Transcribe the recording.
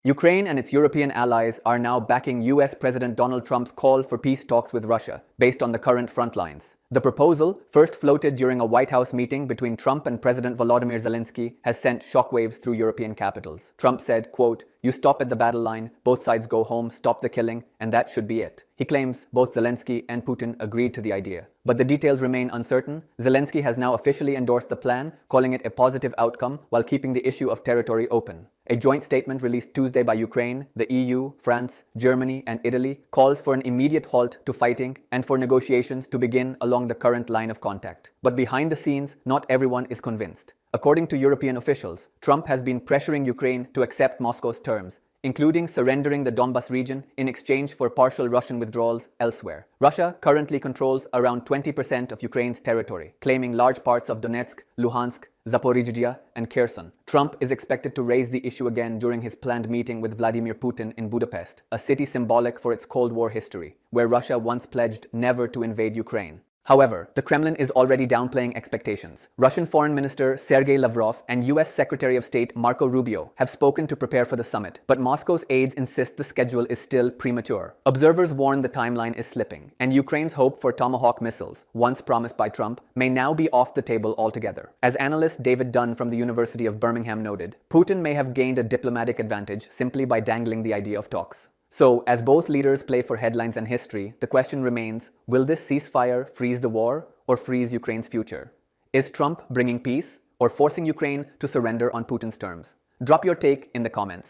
Ukraine and its European allies are now backing US President Donald Trump's call for peace talks with Russia, based on the current front lines. The proposal, first floated during a White House meeting between Trump and President Volodymyr Zelensky, has sent shockwaves through European capitals. Trump said, quote, "You stop at the battle line, both sides go home, stop the killing, and that should be it." He claims both Zelensky and Putin agreed to the idea. But the details remain uncertain. Zelensky has now officially endorsed the plan, calling it a positive outcome while keeping the issue of territory open. A joint statement released Tuesday by Ukraine, the EU, France, Germany, and Italy calls for an immediate halt to fighting and for negotiations to begin along the current line of contact. But behind the scenes, not everyone is convinced. According to European officials, Trump has been pressuring Ukraine to accept Moscow's terms, including surrendering the Donbas region in exchange for partial Russian withdrawals elsewhere. Russia currently controls around 20% of Ukraine's territory, claiming large parts of Donetsk, Luhansk, Zaporizhzhia, and Kherson. Trump is expected to raise the issue again during his planned meeting with Vladimir Putin in Budapest, a city symbolic for its Cold War history, where Russia once pledged never to invade Ukraine. However, the Kremlin is already downplaying expectations. Russian Foreign Minister Sergei Lavrov and US Secretary of State Marco Rubio have spoken to prepare for the summit, but Moscow's aides insist the schedule is still premature. Observers warn the timeline is slipping, and Ukraine's hope for Tomahawk missiles, once promised by Trump, may now be off the table altogether. As analyst David Dunn from the University of Birmingham noted, Putin may have gained a diplomatic advantage simply by dangling the idea of talks. So, as both leaders play for headlines and history, the question remains, will this ceasefire freeze the war or freeze Ukraine's future? Is Trump bringing peace or forcing Ukraine to surrender on Putin's terms? Drop your take in the comments.